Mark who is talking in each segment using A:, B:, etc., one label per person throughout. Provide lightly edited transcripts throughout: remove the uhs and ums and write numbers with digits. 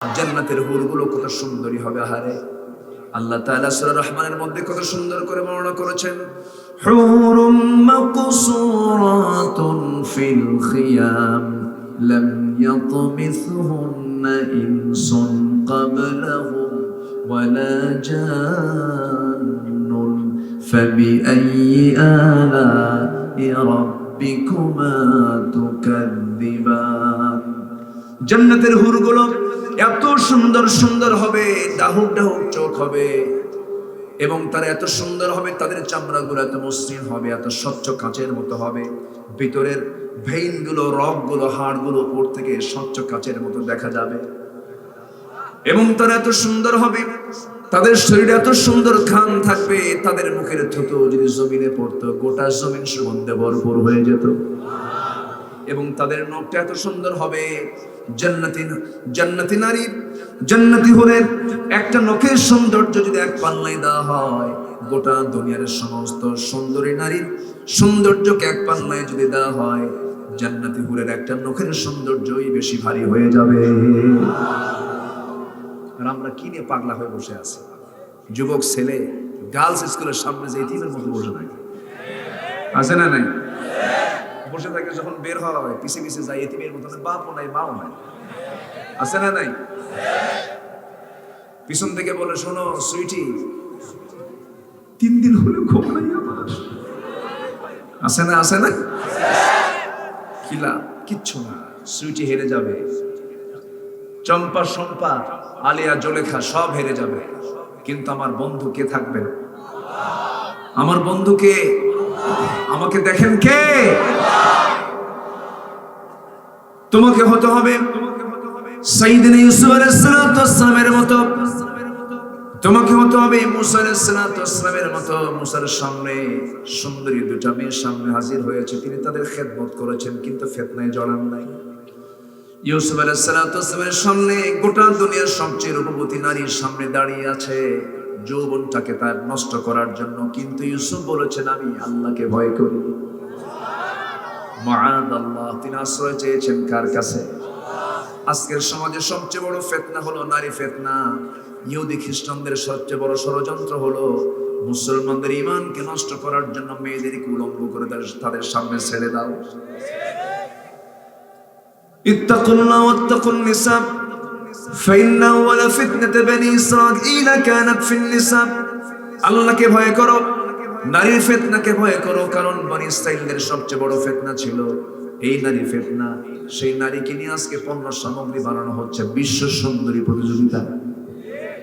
A: জান্নাতের হুরগুলো কত সুন্দরী হবে। হারে আল্লাহ তাআলা সূরা রহমানের মধ্যে কত সুন্দর করে বর্ণনা করেছেন, হুরুম মাকসুরাতুন ফিল খিয়াম লাম ইয়াতমিসহুন্না ইনসুন ক্বাবলাহুম ওয়ালা জান্নুন ফাবিআইয়ি আলা'i রাব্বিকুমা তুকাযযিবান। জান্নাতের হুরগুলো এত সুন্দর সুন্দর হবে, ডাহুক ডাহুক চোখ হবে, এবং তারা এত সুন্দর হবে, তাদের চামড়াগুলো এত মসৃণ হবে, এত স্বচ্ছ কাচের মতো হবে, ভিতরের ভেইনগুলো, রগগুলো, হাড়গুলো উপর থেকে স্বচ্ছ কাচের মতো দেখা যাবে। এবং তারা এত সুন্দর হবে, তাদের শরীরে এত সুন্দর ঘ্রাণ থাকবে, তাদের মুখের থুতু যদি জমিনে পড়তো গোটা জমিন সুগন্ধে ভরপুর হয়ে যেত। এবং তাদের নখটা এত সুন্দর হবে, জান্নাতি নারী, জান্নাতি হুরের একটা নখের সৌন্দর্য যদি এক পাল্লায় দেওয়া হয়, গোটা দুনিয়ার সমস্ত সুন্দরী নারীর সৌন্দর্যকে এক পাল্লায় যদি দেওয়া হয়, জান্নাতি হুরের একটা নখের সৌন্দর্যই বেশি ভারী হয়ে যাবে। আর আমরা কি নিয়ে পাগলা হয়ে বসে আছি? যুবক ছেলে গার্লস স্কুলের সামনে যে ইতিমের মতো বসে থাকে, আছে না নাই? বসে থাকে, যখন বের হয় পিছে পিছে যায় এতিমের মতো, বাপও নাই মাও নাই, আছে না নাই? পিছন থেকে বলে, শোনো সুইটি, 3 দিন হলে ঘুম নাই আমার, আছে না? আছে না? কিলা কিচ্ছু না, সুইটি হেরে যাবে, চম্পা শম্পা আলিয়া জলেখা সব হেরে যাবে, কিন্তু আমার বন্ধু কে থাকবে? আমার বন্ধুকে আমাকে দেখেন কে? তোমাকে হতে হবে সাইয়েদনা ইউসুফ আলাইহিস সালামের মতো, তোমাকে হতে হবে মুসা আলাইহিস সালামের মতো। মুসার সামনে সুন্দরী দুটা মেয়ের সামনে হাজির হয়েছে, তিনি তাদের খেদমত করেছেন, কিন্তু ফিতনায় জড়ান নাই। ইউসুফ আলাইহিস সালামের সামনে গোটা দুনিয়ার সবচেয়ে রূপবতী নারীর সামনে দাঁড়িয়ে আছে যৌবনটাকে তার নষ্ট করার জন্য, কিন্তু ইউসুফ বলেছেন আমি আল্লাহকে ভয় করি। মাআযাল্লাহ, তিনি আশ্রয় চেয়েছেন কার কাছে? আজকের সমাজে সবচেয়ে বড় ফিতনা হলো নারী ফিতনা। ইহুদি খ্রিস্টানদের সবচেয়ে বড় ষড়যন্ত্র হলো মুসলমানদের ঈমানকে নষ্ট করার জন্য মেয়েদেরকে উলঙ্গ করে তাদের সামনে ছেড়ে দাও। ইত্তাকুল্লাহ ওয়াত্তাকুন নিসা ফাইন্না ওয়ালা ফিতনাত বনি ইসরাঈল কানাত ফিন নিসা। আল্লাহকে ভয় করো, নারীর ফিতনাকে ভয় করো, কারণ বনি ইসরাঈলদের সবচেয়ে বড় ফিতনা ছিল এই নারী ফিতনা। সেই নারীকে নিয়ে আজকে পণ্য সামগ্রী বানানো হচ্ছে, বিশ্ব সুন্দরী প্রতিযোগিতা,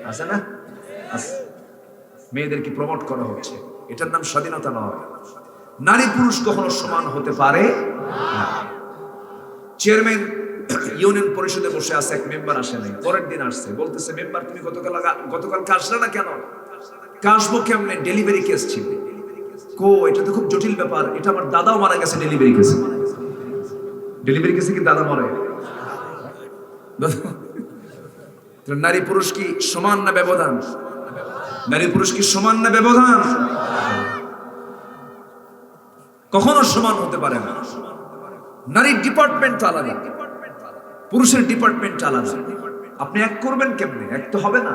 A: আছে না? মেয়েদেরকে প্রমোট করা হচ্ছে, এটার নাম স্বাধীনতা নয়। নারী পুরুষ কখনো সমান হতে পারে না। চেয়ারম্যান ইউনিয়ন পরিষদে বসে আছে, এক মেম্বার আসে নাই, পরের দিন আসছে, বলতেছে মেম্বার তুমি গতকালকে আসলে না কেন? আসবো কেমনে, ডেলিভারি কেস ছিল। এটা তো খুব জটিল ব্যাপার, এটা আমার দাদাও মারা গেছে ডেলিভারি কেসে। ডেলিভারি কেসে কি দাদা মরে? নারী পুরুষ কি সমান না ব্যবধান? নারী পুরুষ কি সমান না ব্যবধান? কখনো সমান হতে পারে না। নারীর ডিপার্টমেন্ট আলাদা, পুরুষের ডিপার্টমেন্ট আলাদা। আপনি এক করবেন কেমনে? এক তো হবে না।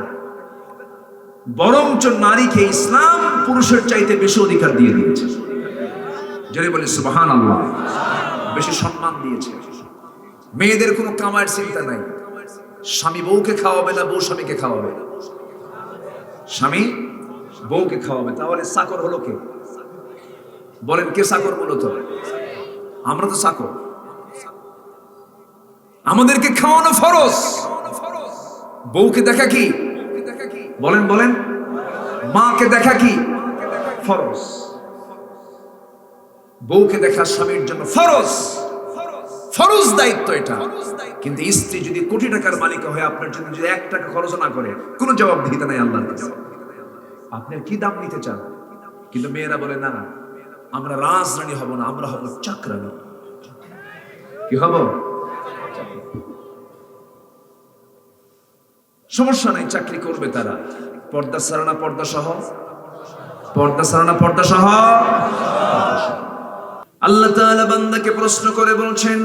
A: বরঞ্চ নারীকে ইসলাম পুরুষের চাইতে বেশি অধিকার দিয়ে দিয়েছে। যদি বলি সুবহানাল্লাহ, বেশি সম্মান দিয়েছে। মেয়েদের কোনো কামাইয়ের চিন্তা নাই, স্বামী বউকে খাওয়াবে না বউ স্বামীকে খাওয়াবে, স্বামী বউকে খাওয়াবে। তাহলে চাকর হলো কে? বলেন কে চাকর? মূলত আমরা তো চাকর। আমাদেরকে খাওয়ানো ফরজ, বউকে দেখা কি? বলেন বলেন, মাকে দেখা কি ফরজ? বউকে দেখা স্বামীর জন্য ফরজ, ফরজ দায়িত্ব এটা। কিন্তু স্ত্রী যদি কোটি টাকার মালিক হয়, আপনার জন্য যদি 1 টাকা খরচ না করে, কোনো জবাবদিহিতা নাই আল্লাহর কাছে। আপনি কি দাম নিতে চান? কিন্তু মেয়েরা বলে না, আমরা রাজরানী হব না, আমরা হব চাকরানী। কি হব? সমস্যা নাই, চাকরি করবে তারা, পর্দা ছাড়া না পর্দা সহ, পর্দা ছাড়া না পর্দা সহ। আল্লাহ তাআলা বান্দাকে প্রশ্ন করে বলছেন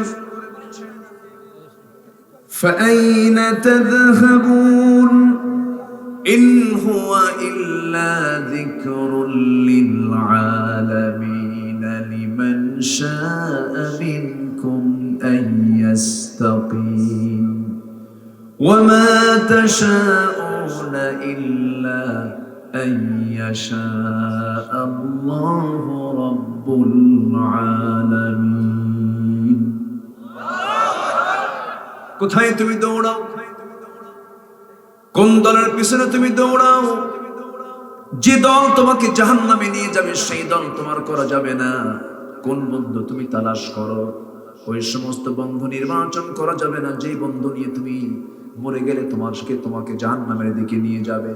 A: فأين تذهبون إن هو إلا ذكر للعالمين لمن شاء منكم أن يستقيم وما تشاءون إلا أن يشاء الله رب العالمين কোথায় তুমি দৌড়াও, কোন দলের পিছনে তুমি দৌড়াও? যে দল তোমাকে জাহান্নামে নিয়ে যাবে সেই দল তোমার করা যাবে না। কোন বন্ধু তুমি তালাশ করো, ওই সমস্ত বন্ধু নির্বাচন করা যাবে না যে বন্ধু নিয়ে তুমি মরে গেলে তোমাকে জাহান্নামের দিকে নিয়ে যাবে।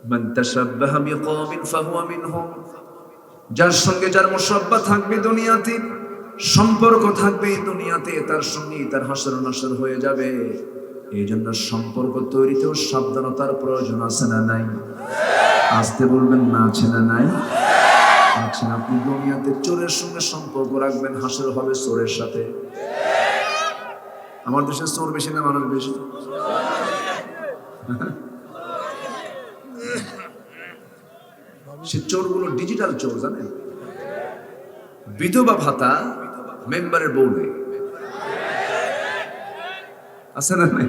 A: মান তাশাব্বাহা বিকওমিন ফাহুয়া মিনহুম, যার সঙ্গে যার মুশাব্বা থাকবে দুনিয়াতে, সম্পর্ক থাকবে দুনিয়াতে, তার সঙ্গে তার হাসর নাসর হয়ে যাবে। এই জন্য সম্পর্ক তৈরিতেও সাবধানতার প্রয়োজন আছে না নাই? আসতে বলবেন না, আছে না নাই? আচ্ছা, আপনি দুনিয়াতে চোরের সঙ্গে সম্পর্ক রাখবেন, হাসর হবে চোরের সাথে। আমার দেশে চোর বেশি না মানুষ বেশি? সে চোরগুলো ডিজিটাল চোর, জানেন? বিধবা ভাতা মেম্বারের বউ নেই, আছে না নাই?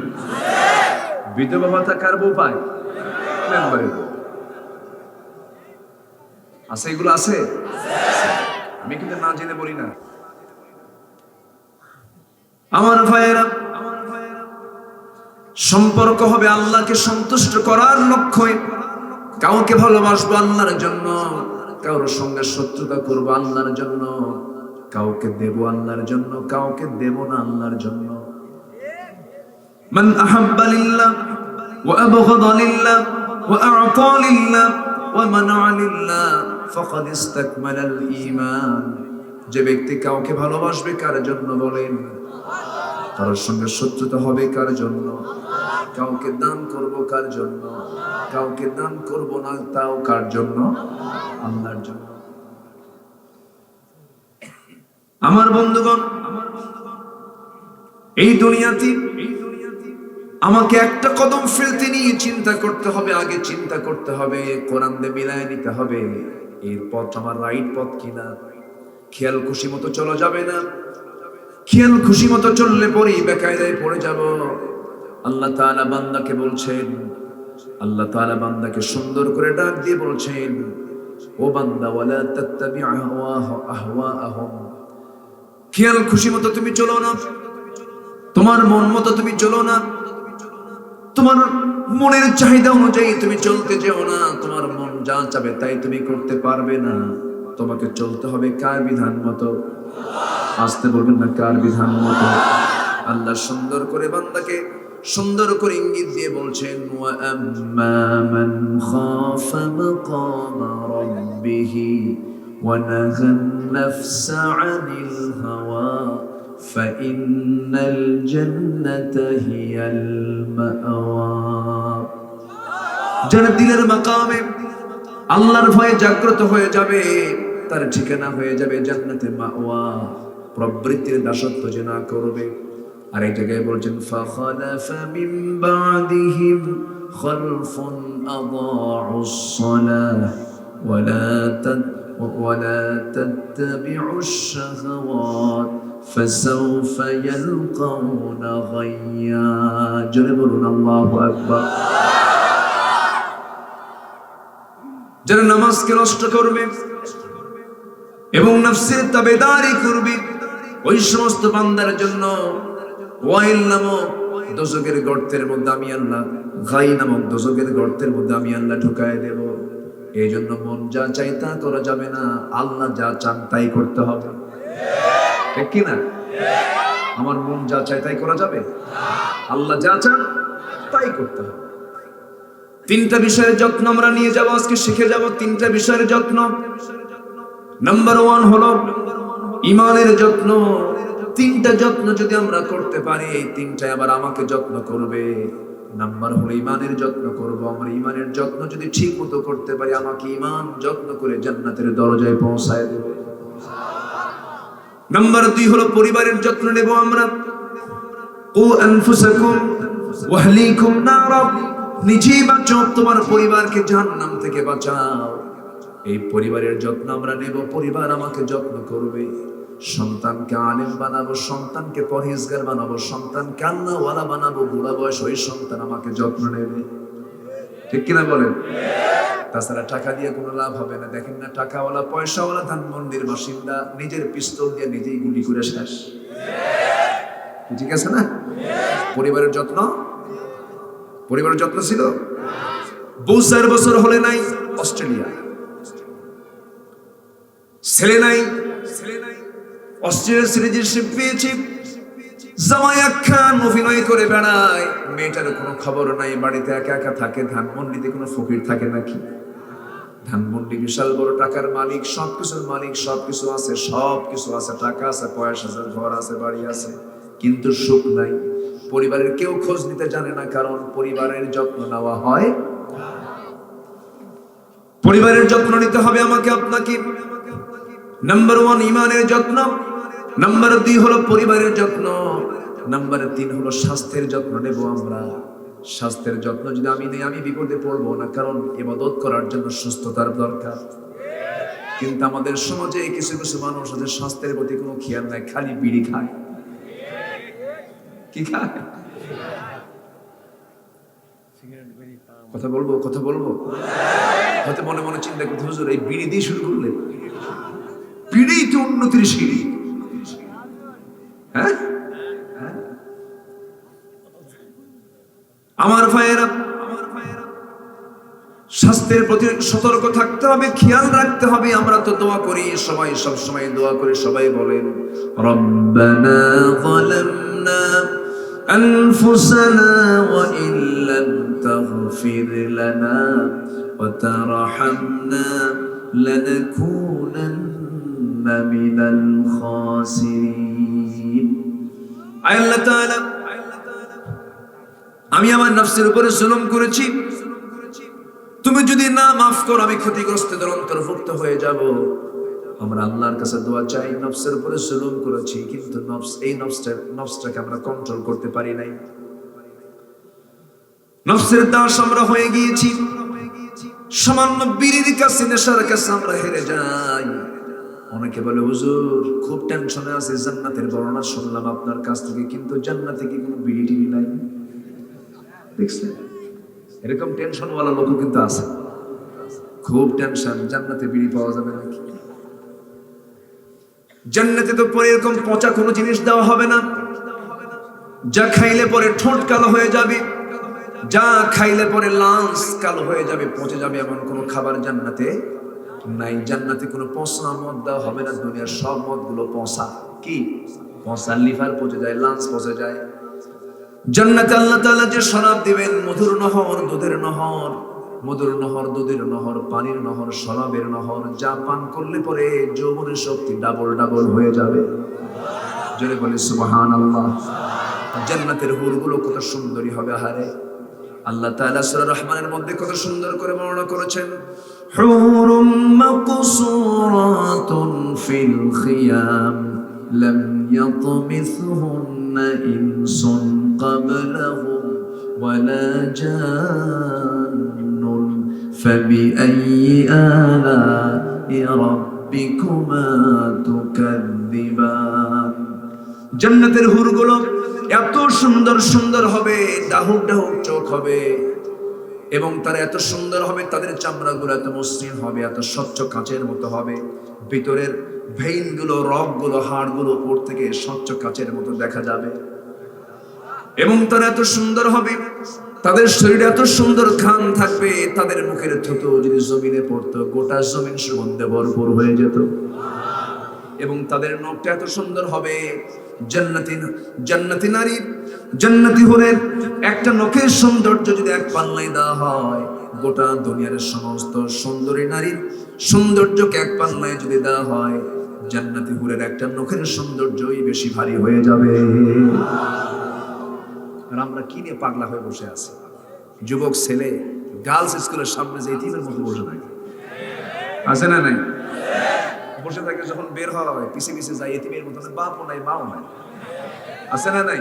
A: বিধবা ভাতা কার বউ পায়? মেম্বারের বউ আছে। এগুলো আছে, আমি কিন্তু না জেনে বলি না। আমার ভাইয়েরা, সম্পর্ক হবে আল্লাহকে সন্তুষ্ট করার লক্ষ্যে। কাউকে ভালোবাসবো আল্লাহর জন্য, কারোর সঙ্গে শত্রুতা করবো আল্লাহর জন্য, কাউকে দেব আল্লাহর জন্য, কাউকে দেব না আল্লাহর জন্য। মান আহাব্বা লিল্লাহ ওয়া আবগাদা লিল্লাহ ওয়া আ'তা লিল্লাহ ওয়া মানা'a লিল্লাহ ফাকাদ ইসতাকমালাল ঈমান। যে ব্যক্তি কাউকে ভালোবাসবে কার জন্য বলেন? কারোর সঙ্গে শত্রুতা হবে কার জন্য? কাউকে দান করব কার জন্য? কাউকে দান করব না, তাও কার জন্য? আল্লাহর জন্য। আমার বন্ধুগণ, এই দুনিয়াতে আমাকে একটা কদম ফেলতে নিয়ে চিন্তা করতে হবে। আগে চিন্তা করতে হবে, কোরআন দিয়ে মিলায় নিতে হবে এর পথ আমার রাইট পথ কিনা। খেয়াল খুশি মতো চলা যাবে না। খেয়াল খুশি মতো চললে পরেই বেকায়দায় পড়ে যাব। আল্লাহ তাআলা বান্দাকে বলছেন, আল্লাহ তাআলা বান্দাকে সুন্দর করে ডাক দিয়ে বলছেন, ও বান্দা, ওয়ালা তাত্তাবি আহওয়াআহুম। খেয়াল খুশি মতো তুমি চলো না, তোমার মন মতো তুমি চলো না, তোমার মনের চাহিদা অনুযায়ী তুমি চলতে যেও না। তোমার মন যা চাবে তাই তুমি করতে পারবে না। তোমাকে চলতে হবে কার বিধান মতো? আসতে বলবেন না, কার বিধান মতো? আল্লাহ সুন্দর করে বান্দাকে সুন্দর করে ইঙ্গিত দিয়ে বলছেন, ওয়া আম্মা মান খাফা মাকামা রাব্বিহি ওয়া নাহান নাফসা আনিল হাওয়া ফাইন্নাল জান্নাতা হিয়াল মাওয়া। যারা দিলের মাকামে আল্লাহর ভয়ে জাগ্রত হয়ে যাবে, তার ঠিকানা হয়ে যাবে জান্নাতে মাওয়া। প্রবৃত্তির দাসত্ব যে না করবে। আর এই জায়গায় বলছেন, ফাখালাফা মিন বাদিহিম খালফুন আদাউস সালাহ ওয়ালা তাত্তাবিউশ শাহাওয়াত ফাসাউফা ইয়ালকাউনা গায়্যা। জোরে বলুন আল্লাহু আকবার। যারা নামাজকে নষ্ট করবে এবং নফসের তাবেদারি করবে, ওই সমস্ত বান্দার জন্য ওয়াইল নামক দোজখের গর্তের মধ্যে আমি আল্লাহ, গাই নামক দোজখের গর্তের মধ্যে আমি আল্লাহ ঢুকায় দেব। এই জন্য মন যা চাই তা করা যাবে না, আল্লাহ যা চান তাই করতে হবে। ঠিক কি না? আমার মন যা চাই তাই করা যাবে? আল্লাহ যা চান তাই করতে হবে। তিনটা বিষয়ের যত্ন আমরা নিয়ে যাব, আজকে শিখে যাব তিনটা বিষয়ের যত্ন। নাম্বার 1 হলো ঈমানের যত্ন। তিনটা যত্ন যদি আমরা করতে পারি, এই তিনটাই আবার আমাকে যত্ন করবে। নাম্বার হলো ঈমানের যত্ন করব। আমরা ঈমানের যত্ন যদি ঠিক মতো করতে পারি, আমাকে ঈমান যত্ন করে জান্নাতের দরজায় পৌঁছায় দেবে। নাম্বার 2 হলো পরিবারের যত্ন নেব আমরা। কু আনফুসাকুম ওয়া আহলিকুম নারা, নিজেই বাঁচো, তোমার পরিবারকে জাহান্নাম থেকে বাঁচাও। এই পরিবারের যত্ন আমরা নেব, পরিবার আমাকে যত্ন করবে। সন্তানকে আলেম বানাবো, সন্তানকে পরহেজগার বানাবো, সন্তানকে আল্লাহওয়ালা বানাবো। বুড়া বয়স ওই সন্তান আমাকে যত্ন নেবে, ঠিক কিনা বলেন? তাছাড়া টাকা দিয়ে কোনো লাভ হবে না। দেখেন না, টাকাওয়ালা পয়সাওয়ালা ধানমন্ডির বাসিন্দা নিজের পিস্তল দিয়ে নিজেই গুলি করে শেষ, ঠিক আছে না? পরিবারের যত্ন, পরিবারের যত্ন ছিল। বউ 4 বছর হলে নাই অস্ট্রেলিয়া, ছেলে নাই অস্ট্রেলিয়ার সিটিজেনশিপ পেয়েছি। জামাই খান অভিনয় করে বেড়ায়, মেয়েটার কোনো খবর নাই, বাড়িতে একা একা থাকে। ধানমন্ডিতে কোনো ফকির থাকে নাকি? ধানমন্ডি বিশাল বড় টাকার মালিক, সবকিছুর মালিক, সবকিছু আছে, সবকিছু আছে, টাকা আছে, পয়সা আছে, ঘর আছে, বাড়ি আছে, কিন্তু সুখ নাই। পরিবারের কেউ খোঁজ নিতে জানে না, কারণ পরিবারের যত্ন নেওয়া হয়। পরিবারের যত্ন নিতে হবে আমাকে আপনাকে। নাম্বার 1 ইমানের যত্ন, নাম্বার 2 হলো পরিবারের যত্ন, নাম্বার 3 হলো স্বাস্থ্যের যত্ন নেব আমরা। স্বাস্থ্যের যত্ন যদি আমি নেই, আমি বিপদে পড়বো না, কারণ ইবাদত করার জন্য সুস্থতার দরকার। কিন্তু আমাদের সমাজে কিছু কিছু মানুষ আছে স্বাস্থ্যের প্রতি কোনো খেয়াল নাই, খালি বিড়ি খায়। কি খায়? কথা বলবো, কথা বলবো। হয়তো মনে মনে চিন্তা করতে, হুজুর এই বিড়ি দিয়ে শুরু করলেন? বিড়ি তো উন্নতির সিঁড়ি। হ্যাঁ, আমার ভাইয়েরা, স্বাস্থ্যের প্রতি সতর্ক থাকতে হবে, খেয়াল রাখতে হবে। আমরা তো দোয়া করি সবাই, সব সময় দোয়া করি, সবাই বলেন রব্বানা যালামনা আনফুসানা ওয়া ইল্লাম তাগফির লানা ওয়া তারহামনা লানাকুনান্না মিনাল খাসিরিন। আল্লাহ তাআলা, আমি আমার নফসের উপরে জুলুম করেছি, তুমি যদি না মাফ করো আমি ক্ষতিগ্রস্তদের অন্তর্ভুক্ত হয়ে যাব। আমরা আল্লাহর কাছে দোয়া চাই। নফসের উপরে জুলুম করেছি, কিন্তু এই নফসটাকে আমরা কন্ট্রোল করতে পারি নাই। নফসের দাস আমরা হয়ে গিয়েছি। সামান্য বিড়ির কাছে, নেশার কাছে আমরা হেরে যাই। অনেকে বলে হুজুর খুব টেনশনে আছে, জান্নাতের বর্ণনা শুনলাম আপনার কাছ থেকে, কিন্তু জান্নাতে কি কোনো বিড়ি টিড়ি নাই? দেখছেন, এরকম টেনশনওয়ালা লোক কিন্তু আছে, খুব টেনশন, জান্নাতে বিড়ি পাওয়া যাবে নাকি? জান্নাতে তো পরে এরকম পচা কোনো জিনিস দেওয়া হবে না, যা খাইলে পরে ঠোঁট কালো হয়ে যাবে, যা খাইলে পরে লাঞ্চ কালো হয়ে যাবে, পচে যাবে, এমন কোনো খাবার জান্নাতে নাই। জান্নাতে কোনো পচা মদ দেওয়া হবে না। দুনিয়ার সব মদগুলো পচা। কি পচা? লিভার পচে যায়, লাঞ্চ পচে যায়। জান্নাতে আল্লাহ তাআলা যে শরাব দিবেন, মধুর নহর, দুধের নহর, মধুর নহর, দুধের নহর, পানির নহর, শরাবের নহর, যা পান করলে পরে যৌবনের শক্তি ডাবল ডাবল হয়ে যাবে। জোরে বলে সুবহানাল্লাহ। জান্নাতের হুরগুলো কত সুন্দরী হবে। আহারে, আল্লাহ তাআলা সূরা রহমানের মধ্যে কত সুন্দর করে বর্ণনা করেছেন, হুরুম মাকসুরাতুন ফিল খিয়াম লাম ইয়াতমিসহুন্না ইনসুন قبلهم ولا جان فبأي آلاء ربكما تكذبان। জান্নাতের হুরগুলো এত সুন্দর সুন্দর হবে, ডাহুক ডাহুক চোখ হবে, এবং তারা এত সুন্দর হবে, তাদের চামড়াগুলো এত মসৃণ হবে, এত স্বচ্ছ কাচের মতো হবে, ভিতরের ভেইনগুলো, রগগুলো, হাড়গুলো উপর থেকে স্বচ্ছ কাচের মতো দেখা যাবে। এবং তারা এত সুন্দর হবে, তাদের শরীরে এত সুন্দর ঘাম থাকবে, তাদের মুখের থুতু যদি জমিনে পড়তো গোটা জমিন সুগন্ধে ভরপুর হয়ে যেত। এবং তাদের নখটা এত সুন্দর হবে, জান্নাতি নারী, জান্নাতি হলের একটা নখের সৌন্দর্য যদি এক পাল্লায় দেওয়া হয়, গোটা দুনিয়ার সমস্ত সুন্দরী নারীর সৌন্দর্যকে এক পাল্লায় যদি দেওয়া হয়, জান্নাতি হুরের একটা নখের সৌন্দর্যই বেশি ভারী হয়ে যাবে। আর আমরা কি নিয়ে পাগলা হয়ে বসে আছি? যুবক ছেলে গার্লস স্কুলের সামনে যে এতিমের মতো বসে থাকে, আছে না নাই? বসে থাকে, যখন বের হয় পিছে পিছে যায় এতিমের মতো, বাপও নাই মাও নাই, আছে না নাই?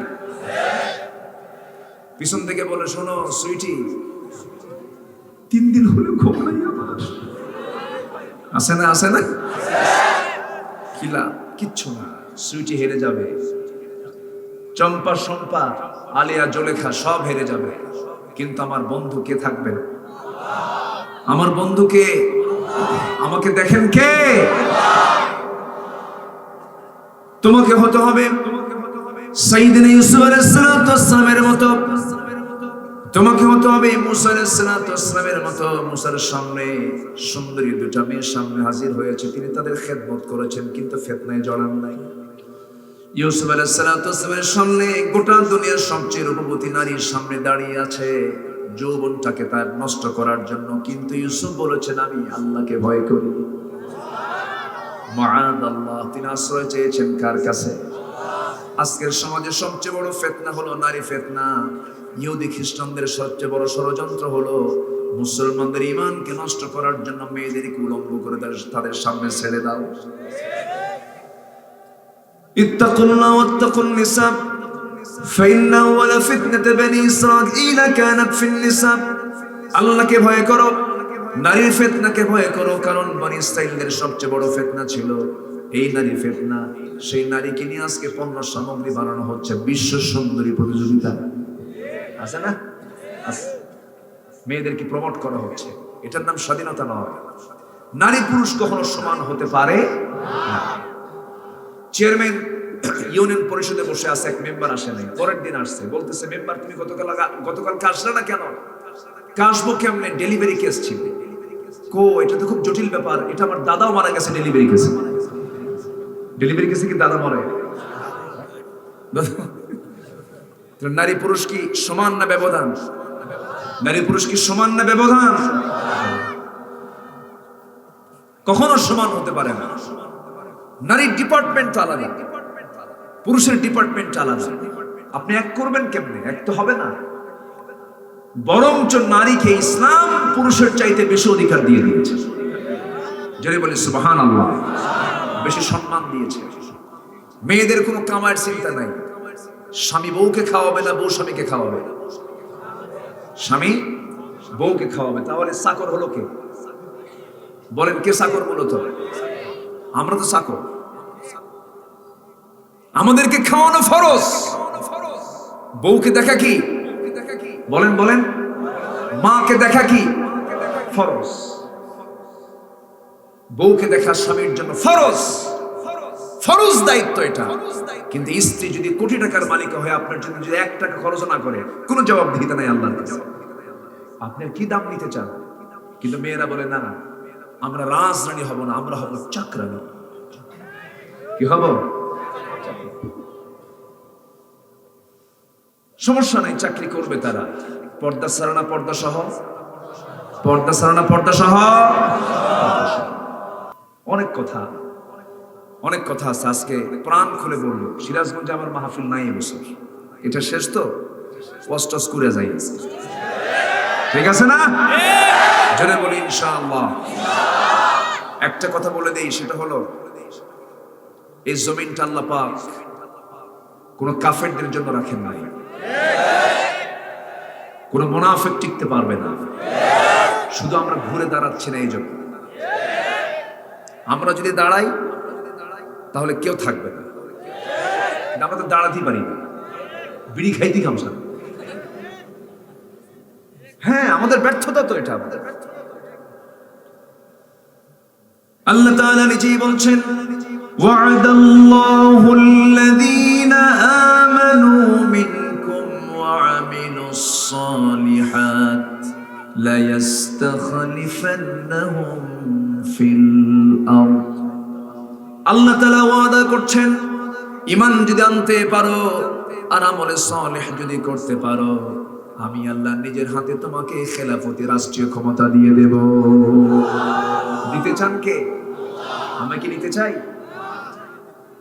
A: পিছন থেকে বলে, শোনো সুইটি, 3 দিন হলে ঘুম নাই আমার। আসে না, আসে না? কি লাভ? কিচ্ছু না, সুইটি হেরে যাবে। চম্পা, শম্পা, আলিয়া, জলেখা সব হেরে যাবে, কিন্তু আমার বন্ধু কে থাকবে? আমার বন্ধুকে আমাকে দেখেন কে? তোমাকে হতে হবে সাইয়েদনা ইউসুফ আলাইহিস সালামের মতো, তোমাকে হতে হবে মুসা আলাইহিস সালামের মতো। মুসার সামনে সুন্দরী দুটা মেয়ের সামনে হাজির হয়েছে, তিনি তাদের খেদমত করেছেন, কিন্তু ফিতনায় জড়ান নাই। ইউসুফ আলাইহিস সালামের সামনে গোটা দুনিয়ার সবচেয়ে রূপবতী নারীর সামনে দাঁড়িয়ে আছে যৌবনটাকে তার নষ্ট করার জন্য, কিন্তু ইউসুফ বলেছেন আমি আল্লাহকে ভয় করি। মাআদাল্লাহ, তিনি আশ্রয় চেয়েছেন কার কাছে? আজকের সমাজে সবচেয়ে বড় ফিতনা হলো নারী ফিতনা। ইহুদি খ্রিস্টানদের সবচেয়ে বড় ষড়যন্ত্র হলো মুসলমানদের ঈমানকে নষ্ট করার জন্য মেয়েদেরকে উলঙ্গ করে তাদের সামনে ছেড়ে দাও। ইত্তাকুল্লাহ ওয়াত্তাকুন নিসা ফাইন্না ওয়ালা ফিতনাত বনি ইসরাঈল কানাত ফিন নিসা। আল্লাহকে ভয় করো, নারীর ফিতনাকে ভয় করো, কারণ বনি ইসরাঈলদের সবচেয়ে বড় ফিতনা ছিল এই নারী ফিতনা। সেই নারীকে নিয়ে আজকে পণ্য সামগ্রী বানানো হচ্ছে, বিশ্ব সুন্দরী প্রতিযোগিতা আছে না? মেয়েদেরকে প্রমোট করা হচ্ছে, এটার নাম স্বাধীনতা নয়। নারী পুরুষ কখনো সমান হতে পারে না। চেয়ারম্যান ইউনিয়ন পরিষদে বসে আছে, এক মেম্বার আসে নাই, পরের দিন আসছে, বলতেছে মেম্বার তুমি গতকাল আসলে না কেন? আসবো কেমনে? ডেলিভারি কেস ছিল। কো, এটা তো খুব জটিল ব্যাপার, এটা আমার দাদাও মারা গেছে ডেলিভারি কেসে। ডেলিভারি কেসে কি দাদা মরে? নারী পুরুষ কি সমান না ব্যবধান? নারী পুরুষ কি সমান না ব্যবধান? কখনো সমান হতে পারে না। নারীর ডিপার্টমেন্ট আলাদা, পুরুষের ডিপার্টমেন্ট আলাদা। আপনি এক করবেন কেমনে? এক তো হবে না। বরঞ্চ নারীকে ইসলাম পুরুষের চাইতে বেশি অধিকার দিয়ে দিয়েছে। যদি বলি সুবহানাল্লাহ, বেশি সম্মান দিয়েছে। মেয়েদের কোনো কামায়ের চিন্তা নাই। স্বামী বউকে খাওয়াবে না, বউ স্বামীকে খাওয়াবে। স্বামী বউকে খাওয়াবে। তাহলে চাকর হলো কে? বলেন কে চাকর? মূলত আমরা তো চাকর। আমাদেরকে খাওয়ানো ফরজ। বউকে দেখা কি? বলেন বলেন, মাকে দেখা কি ফরজ? বউকে দেখা স্বামীর জন্য ফরজ, ফরজ দায়িত্ব এটা। কিন্তু স্ত্রী যদি কোটি টাকার মালিক হয়, আপনার জন্য যদি 1 টাকা খরচ না করে, কোনো জবাবদিহিতা নাই আল্লাহর কাছে। আপনি কি দাম নিতে চান? কিন্তু মেয়েরা বলে না, আমরা রাজরানী হব না, আমরা হব চাকরানী। কি হব? সমস্যা নাই, চাকরি করবে তারা। পর্দা ছাড়া না পর্দা সহ? পর্দা ছাড়া না পর্দা সহ? অনেক কথা, অনেক কথা আছে। আজকে প্রাণ খুলে বলবো। সিরাজগঞ্জে আমার মাহফিল নাই এবছর, এটা শেষ তো, কষ্ট করে যাই। ঠিক আছে না? জোরে বলি ইনশাআল্লাহ। একটা কথা বলে দেই, সেটা হলো এই জমিনটা আল্লাহ পাক কোন কাফেরদের জন্য রাখেন নাই। কোন মুনাফিক টিকতে পারবে না। শুধু আমরা ঘুরে দাঁড়াচ্ছি না এই জন্য। আমরা যদি দাঁড়াই তাহলে কেউ থাকবে না। আমরা তো দাঁড়াতেই পারি না, বিড়ি খাইতেই খামসা। হ্যাঁ, আমাদের ব্যর্থতা তো এটা। আল্লাহ তাআলা নিজেই বলছেন, ওয়া'দাল্লাহু আল্লাযীনা আমানু মিনকুম ওয়া আমিলুস সালিহাত লা ইস্তাখলিফান্নাহুম ফিল আরদ। আল্লাহ তাআলা ওয়াদা করছেন, ঈমান যদি আনতে পারো আর আমলে সালেহ যদি করতে পারো, আমি আল্লাহ নিজের হাতে তোমাকে খেলাফতি রাষ্ট্রীয় ক্ষমতা দিয়ে দেব। দিতে চান কে? আমরা কি নিতে চাই?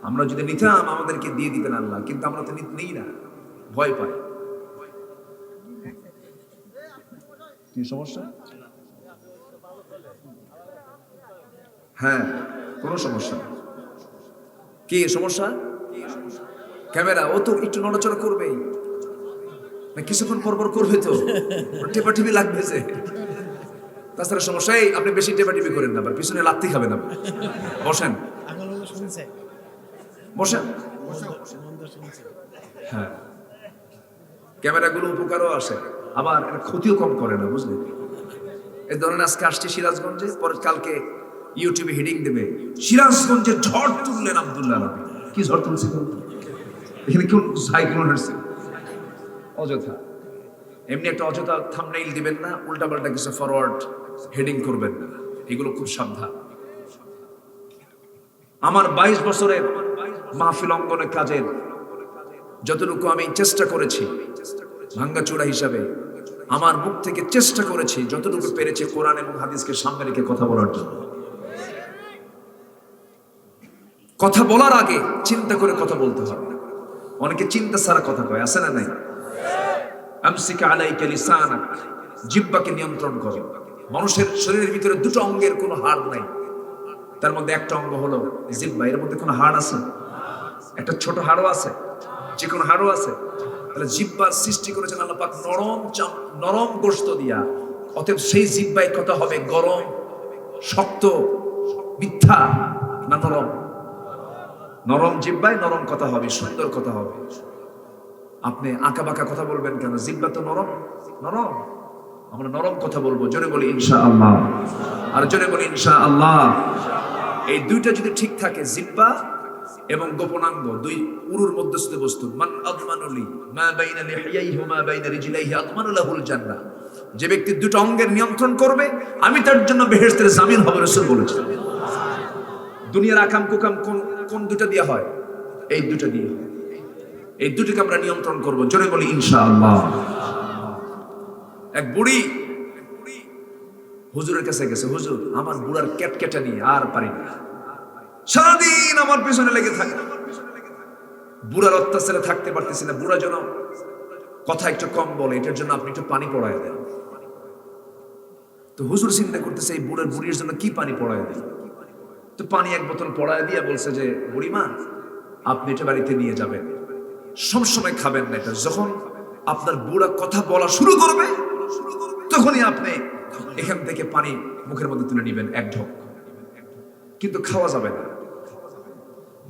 A: আমরা যদি নিতাম আমাদেরকে দিয়ে দিতেন আল্লাহ, কিন্তু আমরা তো নিই না, ভয় পাই। কি সমস্যা? হ্যাঁ, কোনো সমস্যা। কি সমস্যা? ক্যামেরা ও তো একটু নড়াচড়া করবেই না, কিছুক্ষণ পর পর করবে তো, টেপাটিপি লাগবে যে। তাছাড়া সমস্যা এই, আপনি বেশি টেপাটিপি করেন না, আবার পিছনে লাত্তি খাবেন। আপনি বসেন, বসেন। হ্যাঁ, ক্যামেরাগুলো উপকারও আসে, আবার ক্ষতিও কম করে না, বুঝলেন? এই ধরনের আজকে আসছে সিরাজগঞ্জে, পরে কালকে ইউটিউবে হেডিং দেবে, সিরাজগঞ্জে ঝড় তুললেন আব্দুল্লাহ নবী। কি ঝড় তুলছে? এখানে কোন সাইক্লোন আসছে? অযথা এমনি একটা অযথা থাম্বনেইল দিবেন না, উল্টাপাল্টা কিছু ফরওয়ার্ড হেডিং করবেন না, এগুলো খুব সাবধান। আমার 22 বছরের মাহফিল অঙ্গনে কাজের যতটুকু আমি চেষ্টা করেছি, ভাঙ্গাচোরা হিসাবে আমার মুখ থেকে চেষ্টা করেছি যতটুকু পেরেছি কোরআন এবং হাদিসকে সামনে রেখে কথা বলার জন্য। কথা বলার আগে চিন্তা করে কথা বলতে হবে। অনেকে চিন্তা ছাড়া কথা কয়, আছে না নাই? আমসিক আলাইকা লিসানাক, জিহ্বাকে নিয়ন্ত্রণ করো। মানুষের শরীরের ভিতরে দুটো অঙ্গের কোনো হাড় নাই, তার মধ্যে একটা অঙ্গ হলো জিহ্বা। এর মধ্যে কোনো হাড় আছে? একটা ছোট হাড়ও আছে, যে কোনো হাড়ও আছে। তাহলে জিহ্বার সৃষ্টি করেছেন আল্লাহ পাক নরম গোশত দিয়া। অতএব সেই জিহ্বায় কথা হবে গরম, শক্ত, মিথ্যা না নরম? নরম জিহ্বায় নরম কথা হবে, সুন্দর কথা হবে। আপনি আঁকা বাঁকা কথা বলবেন কেন? জিহ্বা তো নরম, নরম। আমরা নরম কথা বলবো, জোরে বলি ইনশাআল্লাহ, আর জোরে বলি ইনশাআল্লাহ। এই দুইটা যদি ঠিক থাকে, জিহ্বা এবং গোপনাঙ্গ, দুই উরুর মধ্যস্থ বস্তু, মান আদমানুলি মা বাইনা লিহিয়াইহি ওয়া মা বাইনা রিজলাইহি আদমানু লাহুল জান্নাহ। যে ব্যক্তি দুটো অঙ্গের নিয়ন্ত্রণ করবে, আমি তার জন্য বেহেশতের জামিন হব, রাসূল বলেছেন। দুনিয়ার আকাম কুকাম কোন দুটো দিয়ে হয়? এই দুটো দিয়ে। এই দুটোকে আমরা নিয়ন্ত্রণ করব, জোরে বলি ইনশাআল্লাহ। এক বুড়ি হুজুরের কাছে গেছে, হুজুর আমার বুড়ার ক্যাটকেটা নিয়ে আর পারি না, সারাদিন আমার পিছনে লেগে থাকে, বুড়ার অত্যাচারে থাকতে পারতেছি না, বুড়া যেন কথা একটু কম বলে, এটার জন্য আপনি একটু পানি পড়ায় দেন। তো হুজুর চিন্তা করতেছে এই বুড়ির জন্য কি পানি পড়ায় দেন। তো পানি এক বোতল পড়ায় দিয়ে বলছে যে, বুড়িমা আপনি এটা বাড়িতে নিয়ে যাবেন, সবসময় খাবেন না এটা, যখন আপনার বুড়া কথা বলা শুরু করবে তখনই আপনি এখান থেকে পানি মুখের মধ্যে তুলে নেবেন এক ঢোক, কিন্তু খাওয়া যাবে না।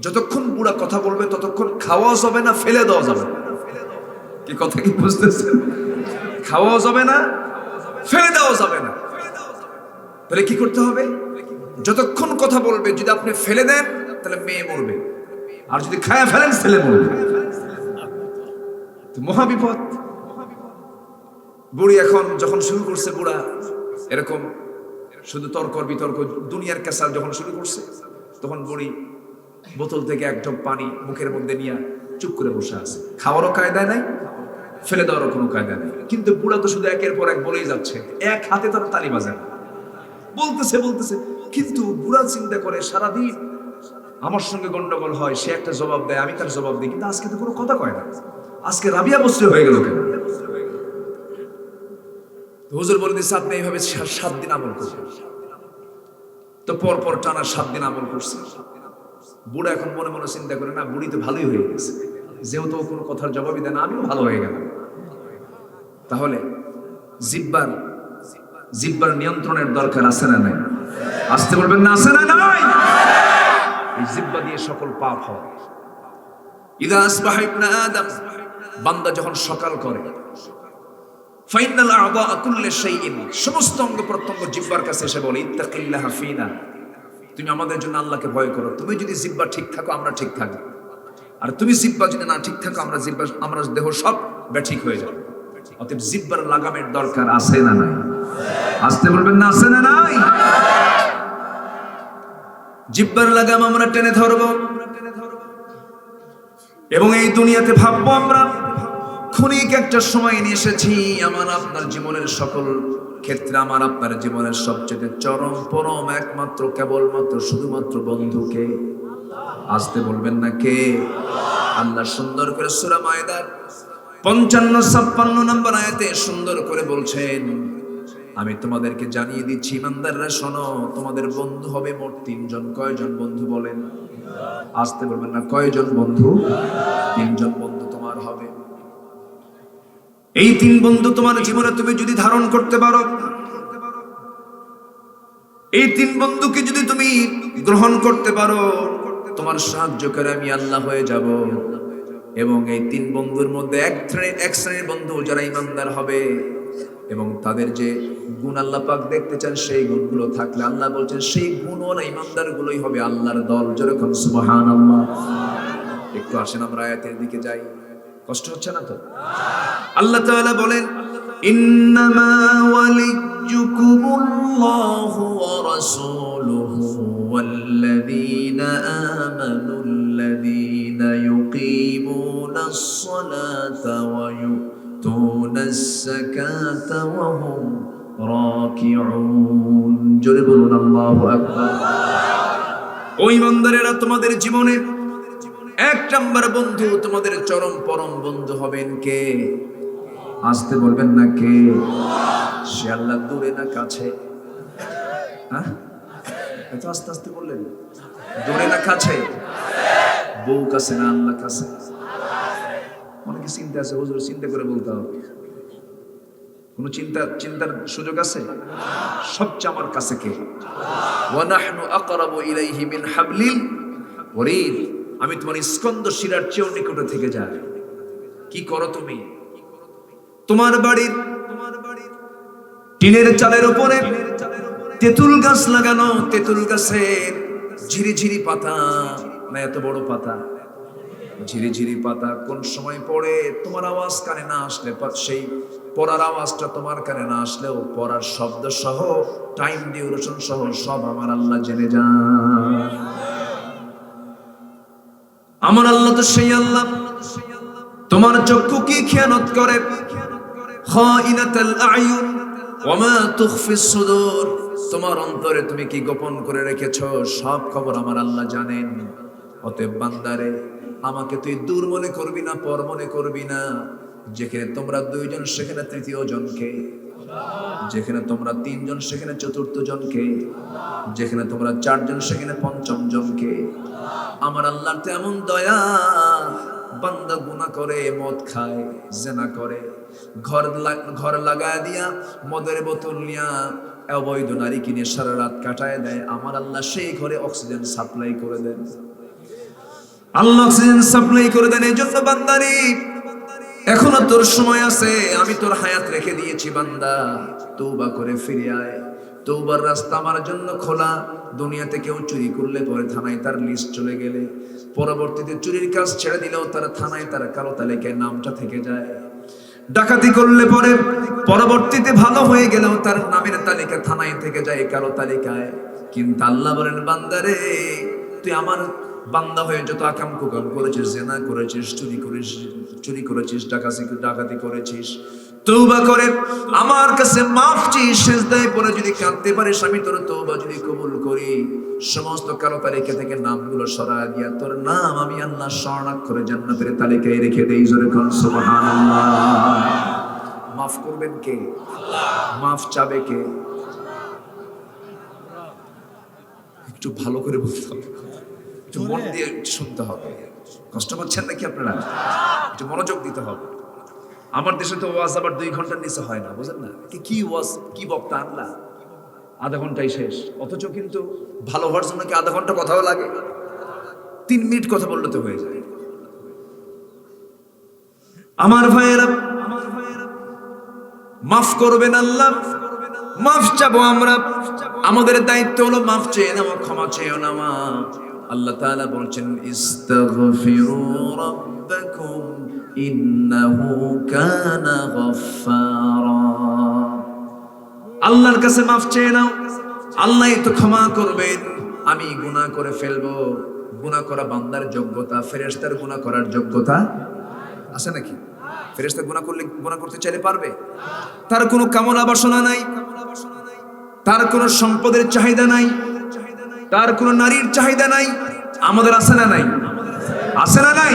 A: যতক্ষণ বুড়া কথা বলবে ততক্ষণ খাওয়া যাবে না, ফেলে দেওয়া যাবে না। কি কথা কি বুঝতেছেন? খাওয়াও যাবে না, ফেলে দেওয়া যাবে না। তাহলে কি করতে হবে? যতক্ষণ কথা বলবে যদি আপনি ফেলে দেন তাহলে মেয়ে মরবে, আর যদি খায়া ফেলেন ছেলে মরবে, মহাবিপদ। বুড়ি এখন যখন শুরু করছে, বুড়া এরকম শুধু তর্ক বিতর্ক দুনিয়ার কেসার যখন শুরু করছে, তখন বুড়ি বোতল থেকে এক ঢোক পানি মুখের মধ্যে নিয়ে চুপ করে বসে আছে। খাওয়ারও কায়দায় নাই, ফেলে দেওয়ারও কোনো কায়দা নেই। কিন্তু বুড়া তো শুধু একের পর এক বলেই যাচ্ছে, এক হাতে তার তালি বাজে না, বলতেছে। কিন্তু বুড়া চিন্তা করে সারাদিন আমার সঙ্গে গন্ডগোল হয়, সে একটা জবাব দেয়, আমি তার জবাব দিই, কিন্তু আজকে তো কোনো কথা কয় না, আজকে রাবিয়া বসরে হয়ে গেল কেন? হুজুর বলে দিচ্ছে আপনি এইভাবে 7 দিন আমল করবেন। তো পরপর টানা 7 দিন আমল করছে। বুড়া এখন মনে মনে চিন্তা করে, না বুড়ি তো ভালোই হয়ে গেছে, যেহেতু কোনো কথার জবাবই দেয় না, আমিও ভালো হয়ে গেলাম। তাহলে জিহ্বার নিয়ন্ত্রণের দরকার আছে না নাই? আসতে বলবেন না, আছে না নাই? এই জিহ্বা দিয়ে সকল পাপ হয়। ইদা আসবাহা ইবনে আদম, বান্দা যখন সকাল করে, ফাইনাল আ'দা কুল্লি শাইইন, সমস্ত অঙ্গ প্রত্যঙ্গ জিহ্বার কাছে এসে বলে, ইত্তাকিল্লাহ ফিনা, তুমি আমাদের জন্য আল্লাহকে ভয় করো। তুমি যদি জিহ্বা ঠিক থাকো আমরা ঠিক থাকবো, আর তুমি জিহ্বা যদি না ঠিক থাকো আমরা দেহ সব ব্যাঠিক হয়ে যাবে। অতএব জিহ্বার লাগামের দরকার আছে না নাই? আসতে বলবেন না, আছে না নাই? জিহ্বার লাগাম আমরা টেনে ধরবো, এবং এই দুনিয়াতে ভাববো আমরা ক্ষণিক একটা সময় নিয়ে এসেছি। আমার আপনার জীবনের সকল ক্ষেত্রে, আমার আপনার জীবনের সবচেয়ে চরম পরম একমাত্র কেবলমাত্র শুধুমাত্র বন্ধুকে। আসতে বলবেন না কে? আল্লাহ সুন্দর করে সূরা মায়দার 55-56 নম্বর আয়াতে সুন্দর করে বলছেন, আমি তোমাদেরকে জানিয়ে দিচ্ছি ইমানদাররা শোনো, তোমাদের বন্ধু হবে মোট তিনজন। কয়জন বন্ধু বলেন? আসতে বলবেন না, কয়জন বন্ধু? তিনজন বন্ধু তোমার হবে। এই তিন বন্ধু তোমার জীবনে তুমি যদি ধারণ করতে পারো, এই তিন বন্ধুকে যদি তুমি গ্রহণ করতে পারো, তোমার সাহায্য করে আমি আল্লাহ হয়ে যাব। এবং এই তিন বন্ধুর মধ্যে এক শ্রেণীর বন্ধু যারা ইমানদার হবে এবং তাদের যে গুণ আল্লাহ পাক দেখতে চান, সেই গুণগুলো থাকলে আল্লাহ বলছেন সেই গুণওয়ালা ইমানদার গুলোই হবে আল্লাহর দল। যেরকম সুবহানাল্লাহ। একটু আসেন আমরা আয়াতের দিকে যাই, কষ্ট হচ্ছে না তো? আল্লাহ তাআলা বলেন, ইন্নামা ওয়ালিয়্যুকুমুল্লাহু ওয়া রাসূলুহু ওয়াল্লাযীনা আমানুল্লাযীনা ইউকিমুনাস সালাতা ওয়া ইউতুনাস যাকাতা ওয়া হুম রাকিউন। জোরে বলুন আল্লাহু আকবার। ও ঈমানদারেরা, তোমাদের জীবনে এক নাম্বার বন্ধু, তোমাদের চরম পরম বন্ধু হবেন কে? আসতে বলবেন না কে? সে আল্লাহ দূরে না কাছে? হ্যাঁ, এত আস্তে আস্তে বললেন। দূরে না কাছে? বউ কাছে না আল্লাহ কাছে? অনেকে চিন্তা আছে, হুজুর চিন্তা করে বলতে হবে। কোনো চিন্তার সুযোগ আছে? সবচেয়ে আমার কাছে কে? ওয়া নাহনু আকরাবু ইলাইহি মিন হাবলিল ওয়ারিদ। আমি তোমার স্কন্দ শিরার চেয়েও নিকটে থেকে যাই। কি করো তুমি? তোমার বাড়ির টিনের চালের উপরে তেঁতুল গাছ লাগানো, তেঁতুল গাছের ঝিরিঝিরি পাতা, না এত বড় পাতা, ঝিরিঝিরি পাতা কোন সময় পড়ে তোমার আওয়াজ কানে না আসলে, সেই পড়ার আওয়াজটা তোমার কানে না আসলেও পড়ার শব্দ সহ টাইম ডিউরেশন সহ সব আমার আল্লাহ জেনে যান। আমার আল্লাহ তো সেই আল্লাহ, তোমার চক্ষু কি খেয়ানত করে, খাইনাতুল আয়ুন ওয়া মা তুখফিস সুদূর, তোমার অন্তরে তুমি কি গোপন করে রেখেছো সব খবর আমার আল্লাহ জানেন। অতএব বান্দারে, আমাকে তুই দূর মনে করবি না, পর মনে করবি না। যেখানে তোমরা দুইজন সেখানে তৃতীয় জনকে, যেখানে তোমরা তিনজন সেখানে চতুর্থ জনকে, যেখানে তোমরা চারজন সেখানে পঞ্চম জনকে। আমার আল্লাহর তো এমন দয়া, বান্দা গুনাহ করে, মদ খায়, জিনা করে, ঘর লাগায় দিয়া মদের বোতল নিয়া অবৈধ নারী কিনে সারা রাত কাটায় দেয়, আমার আল্লাহ সেই ঘরে অক্সিজেন সাপ্লাই করে দেন। আল্লাহ অক্সিজেন সাপ্লাই করে দেন। এই জন্য বান্দারি, এখনো তোর সময় আছে, আমি তোর হায়াত রেখে দিয়েছি বান্দা, তওবা করে ফিরে আয়। তওবার রাস্তা আমার জন্য খোলা। দুনিয়াতে কেউ চুরি করলে পরে থানায় তার লিস্ট চলে গেলে, পরবর্তীতে চুরির কাজ ছেড়ে দিলেও তার থানায় তার কালো তালিকায় নামটা থেকে যায়। ডাকাতি করলে পরে পরবর্তীতে ভালো হয়ে গেলেও তার নামের তালিকা থানায় থেকে যায়, কালো তালিকায়। কিন্তু আল্লাহ বলেন, বান্দারে তুই আমার বান্দা হয়ে যত আকাম কুকাম করেছিস, জিনা করেছিস, চুরি করেছিস, ডাকাতি করেছিস, তওবা করে আমার কাছে মাফ চেয়ে সিজদায় পড়ে যদি কাঁদতে পারিস, আমি তোর তওবা যদি কবুল করি, সমস্ত কালো তালিকা থেকে নামগুলো সরায় দিয়া তোর নাম আমি আল্লাহ স্বর্ণাক্ষরে জান্নাতের তালিকায় রেখে দেই। জোরে কোন সুবহানাল্লাহ। মাফ করবেন কে? আল্লাহ। মাফ চাবে কে? একটু ভালো করে বলতে হবে, একটু মন দিয়ে শুনতে হবে। কষ্ট পাচ্ছেন নাকি আপনারা? একটু মনোযোগ দিতে হবে। আমার দেশে তো ওয়াজ আবার 2 ঘন্টার নিচে হয় না, বুঝেন না? কি ওয়াজ, কি বক্তা আনলা, আধা ঘন্টায় শেষ। অথচ কিন্তু ভালো হওয়ার জন্য কি আধা ঘন্টা কথাও লাগে? 3 মিনিট কথা বললে তো হয়ে যায়। আমার ভাইয়েরা, মাফ করবেন আল্লাহ, মাফ চাবো আমরা। আমাদের দায়িত্ব হলো মাফ চেয়ে নেওয়া, ক্ষমা চেয়ে নেওয়া। আল্লাহ তাআলা বলছেন, ইস্তাগফিরু রাব্বাকুম ইন্নাহু কানা গফফারা। আল্লাহর কাছে মাফ চেয়ে নাও, আল্লাহই তো ক্ষমা করবেন। আমি গুনাহ করে ফেলবো, গুনাহ করা বান্দার যোগ্যতা, ফেরেশতার গুনাহ করার যোগ্যতা আছে নাকি? ফেরেশতা গুনাহ করলে, গুনাহ করতে চাইলে পারবে? তার কোনো কামনা বাসনা নাই, তার কোনো সম্পদের চাহিদা নাই, তার কোনো নারীর চাহিদা নাই। আমাদের আছে না নাই? আছে না নাই?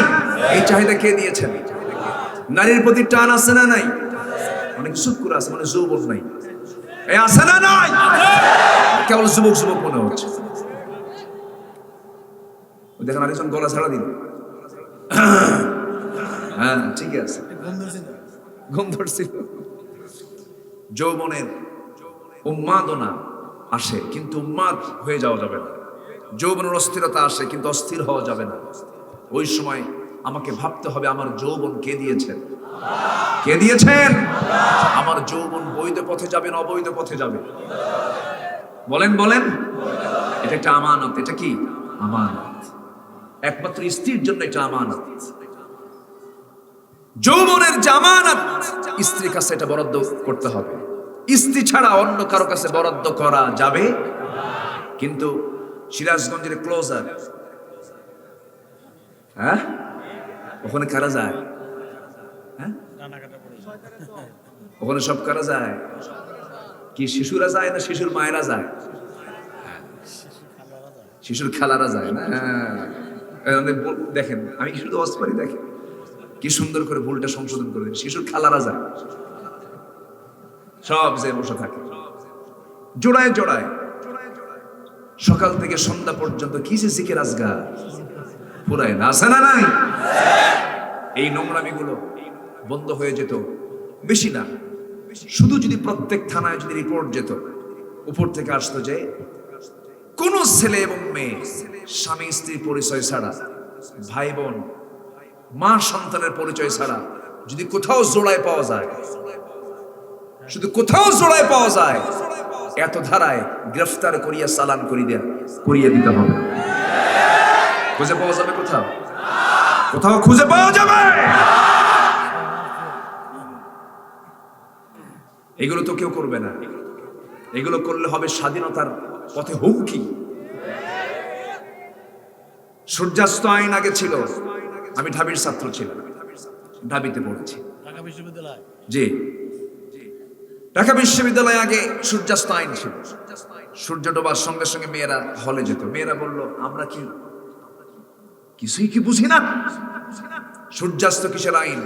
A: এই চাহিদা কে দিয়েছেন? নারীর প্রতি টান আছে না নাই? অনেক শুকর আছে, মানে যৌবন নাই। এ আছে না নাই? কেবল যুবক যুবক মনে হচ্ছে। দেখেন আরেকজন গলা ছাড়া দিল। হ্যাঁ ঠিক আছে, ঘুম ধরছিল। যৌবনের উন্মাদনা আসে কিন্তু উন্মাদ হয়ে যাওয়া যাবে না। যৌবনের অস্থিরতা আসে কিন্তু অস্থির হওয়া যাবে না। ওই সময় আমাকে ভাবতে হবে আমার যৌবন কে দিয়েছেন? কে দিয়েছেন? আমার যৌবন বৈধ পথে যাবে না অবৈধ পথে যাবে? বলেন বলেন। এটা একটা আমানত। এটা কি আমানত? একমাত্র স্ত্রীর জন্য এটা আমানত। যৌবনের জামানত স্ত্রীর কাছে এটা বরাদ্দ করতে হবে। স্ত্রী ছাড়া অন্য কারো কাছে বরাদ্দ করা যাবে। কিন্তু সিরাজগঞ্জের ক্লোজার, হ্যাঁ ওখানে কারা যায়? হ্যাঁ ওখানে সব কারা যায়? কি শিশুরা যায় না শিশুর মায়েরা যায়? শিশুর খালারা যায় না? দেখেন আমি শুধু অস্পারি, দেখেন কি সুন্দর করে ভুলটা সংশোধন করে দিন। শিশুর খালারা যায়, সব যে বসে থাকে জোড়ায় জোড়ায় সকাল থেকে সন্ধ্যা পর্যন্ত কি যে জিকির আজগার পুরায় না, আছে না নাই? এই নোংরামি গুলো বন্ধ হয়ে যেত। বেশি না, শুধু যদি প্রত্যেক থানায় যদি রিপোর্ট যেত, উপর থেকে আসতো যে কোন ছেলে এবং মেয়ে স্বামী স্ত্রীর পরিচয় ছাড়া, ভাই বোন মা সন্তানের পরিচয় ছাড়া যদি কোথাও জোড়ায় পাওয়া যায়, শুধু কোথাও জোড়ায় পাওয়া যায়, এত ধারায় গ্রেফতার করিয়া চালান করিয়ে দিতে হবে। খুঁজে পাওয়া যাবে? কোথাও কোথাও খুঁজে পাওয়া যাবে? এগুলো তো কেউ করবে না। এগুলো করলে হবে স্বাধীনতার পথে হুমকি। সূর্যাস্ত আইন আগে ছিল। আমি ঢাবির ছাত্র ছিলাম, ঢাবিতে পড়েছি। জি, ঢাকা বিশ্ববিদ্যালয়ে আগে সূর্যাস্ত আইন ছিল। সূর্য ডোবার সঙ্গে সঙ্গে মেয়েরা হলে যেত। মেয়েরা বলল আমরা কি কিছুই কি বুঝি না, সূর্যাস্ত কিসের আইন,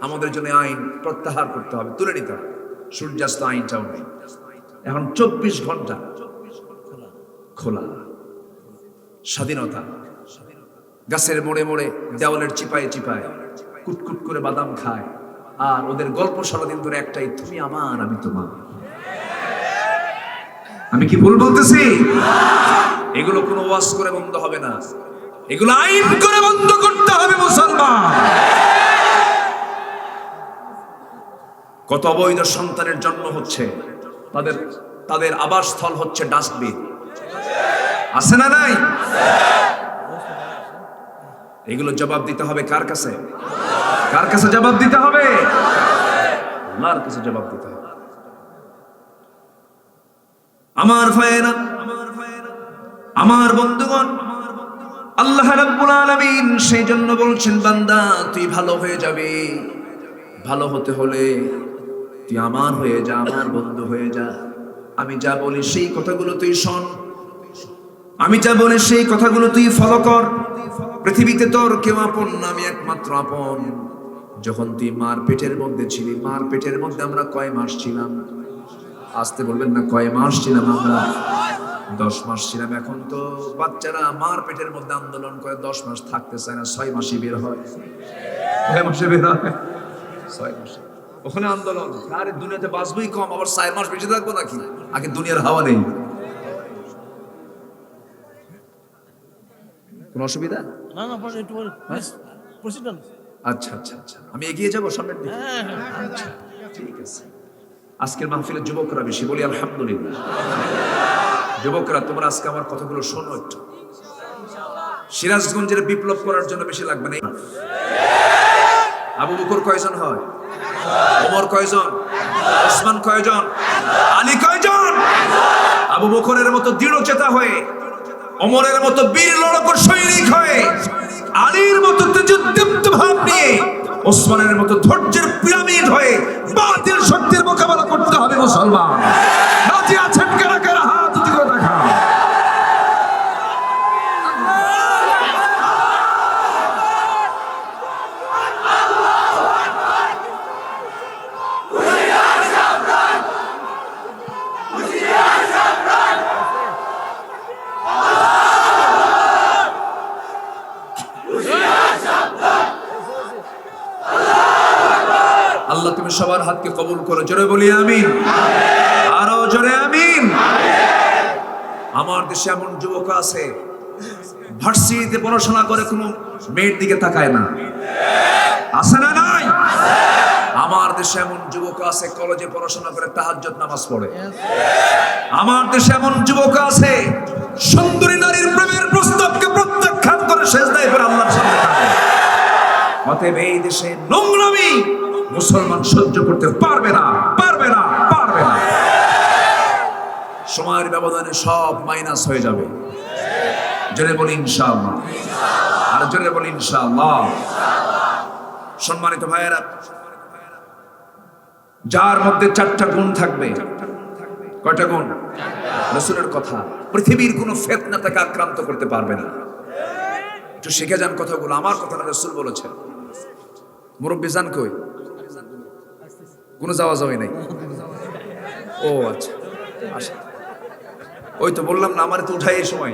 A: আমাদের জন্য আইন প্রত্যাহার করতে হবে, তুলে নিতে হবে। সূর্যাস্ত আইনটাও নেই। এখন 24 ঘন্টা খোলা স্বাধীনতা। গাছের মোড়ে মোড়ে, দেওয়ালের চিপায় চিপায় কুটকুট করে বাদাম খায়। আর ওদের গল্প সারাদিন ধরে একটাই, তুমি আমার আমি তোমার। আমি কি ভুল বলতেছি? এগুলো কোনো ওয়াজ করে বন্ধ হবে না, এগুলো আইন করে বন্ধ করতে হবে। মুসলমান কত অবৈধ সন্তানের জন্ম হচ্ছে, তাদের আবাসস্থল হচ্ছে ডাস্টবিন, আছে না নাই? এগুলো জবাব দিতে হবে কার কাছে? কার কাছে জবাব দিতে হবে? আল্লাহর কাছে জবাব দিতে হবে। আমার ভাইয়েরা, আমার বন্ধুগণ, আল্লাহ রাব্বুল আলামিন সেই জন্য বলছেন, বান্দা তুই ভালো হয়ে যাবে। ভালো হতে হলে তুই আমার হয়ে যা, আমার বন্ধু হয়ে যা। আমি যা বলি সেই কথাগুলো তুই শোন, আমি যা বলি সেই কথাগুলো তুই ফলো কর। পৃথিবীতে তোর কেউ আপন না, আমি একমাত্র আপন। যখন তুই মার পেটের মধ্যে ছিলি, মার পেটের মধ্যে আমরা কয় মাস ছিলাম? আসতে বলবেন না, কয় মাস ছিলাম আমরা? 10 মাস ছিলাম। এখন তো বাচ্চারা মার পেটের মধ্যে আন্দোলন করে 10 মাস থাকতে চায় না, 6 মাসে বের হয়। 6 মাসে বের হয়, 6 মাসে ওখানে আন্দোলন। আরে দুনিয়াতে বাঁচবই কম, আবার 4 মাস বেঁচে থাকবো নাকি? আগে দুনিয়ার হাওয়া নেই। কোন অসুবিধা?
B: না না,
A: আচ্ছা আচ্ছা আচ্ছা, আমি এগিয়ে যাবো সামনের দিকে। আচ্ছা, ঠিক আছে। আজকের মাহফিলের যুবকরা বেশি, বলি আলহামদুলিল্লাহ। যুবকরা তোমরা আজকে আমার কথাগুলো শোনো একটু। সিরাজগঞ্জের বিপ্লব করার জন্য বেশি লাগবে না। আবু বকর কয়জন হয়? ওমর কয়জন? ওসমান কয়জন? আলী কয়জন? আবু বকরের মতো দৃঢ়চেতা হয়ে, ওমরের মতো বীর লড়াকু সৈনিক হয়ে, আলীর মতো তেজোদ্দীপ্ত ভাব নিয়ে, ওসমানের মতো ধৈর্যের পিরামিড হয়ে বাতিল শক্তির মোকাবেলা করতে হবে। মুসলমান রাজি আছেন কারা কারা? হাত উঁচু করে দেখা। হাতকে কবুল করে জোরে বলি আমিন, আরো জোরে আমিন। আমার দেশে এমন যুবক আছে ভার্সিটিতে পড়াশোনা করে কোনো মেয়ের দিকে তাকায় না, আছে না নাই? আমার দেশে এমন যুবক আছে কলেজে পড়াশোনা করে তাহাজ্জুদ নামাজ পড়ে। আমার দেশে এমন যুবক আছে সুন্দরী নারীর প্রেমের প্রস্তাবকে প্রত্যাখ্যান করে সেজদায় পড়ে আল্লাহর সামনে কাঁদে। অতএব এই দেশে নোংরামি মুসলমান সহ্য করতে পারবে না, পারবে না, পারবে না। সময়ের ব্যবধানে সব মাইনাস হয়ে যাবে। জোরে বলি ইনশাআল্লাহ, আর জোরে বলি ইনশাআল্লাহ। সম্মানিত ভাইয়েরা, যার মধ্যে 4টা গুণ থাকবে, কয়টা গুণ? রাসূলের কথা, পৃথিবীর কোনো ফিতনা তাকে আক্রান্ত করতে পারবে না। একটু শিখে যান কথাগুলো, আমার কথা না, রাসূল বলেছেন। মুরব্বি জান কই? কোনো যাওয়া যাওয়াই নাই। ও আচ্ছা, আসেন। ওই তো বললাম না, আমার তো উঠাই এই সময়।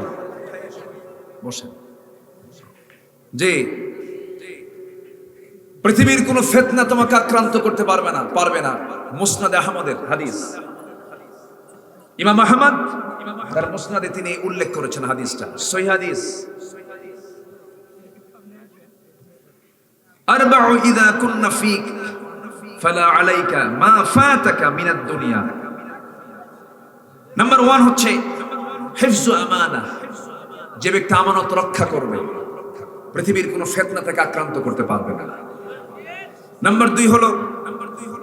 A: বসেন। জি, পৃথিবীর কোন ফিতনা তোমাকে আক্রান্ত করতে পারবে না, পারবে না। মুসনাদ আহমদের হাদিস, ইমাম আহমদ তার মুসনাদে তিনি উল্লেখ করেছেন হাদিসটা, সহিহ হাদিস। আরবাউ ইযা কুননা ফীক ফালা আলাইকা মা ফাতাকা মিনাদ দুনিয়া। নাম্বার 1 হচ্ছে হিফজু আমানা, যে ব্যক্তি আমানত রক্ষা করবে পৃথিবীর কোন ফিতনা তাকে আক্রান্ত করতে পারবে না। নাম্বার 2 হলো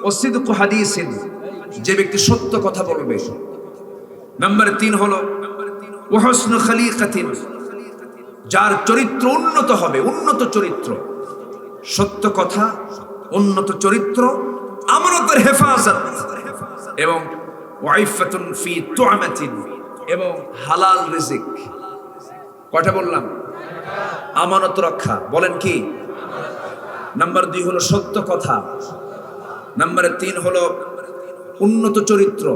A: ওয়াসিদকু হাদিসিন, যে ব্যক্তি সত্য কথা বলবে। নাম্বার 3 হলো ওয়াহসনু খলিকাতিন, যার চরিত্র উন্নত হবে, উন্নত চরিত্র, সত্য কথা, উন্নত চরিত্র, আমানতের হেফাজত, এবং ওয়াইফাতুন ফি তুআমাতিন, এবং হালাল রিজিক। কয়টা বললাম? আমানত রক্ষা, বলেন কি? নাম্বার 2 হলো সত্য কথা, নাম্বার 3 হলো উন্নত চরিত্র,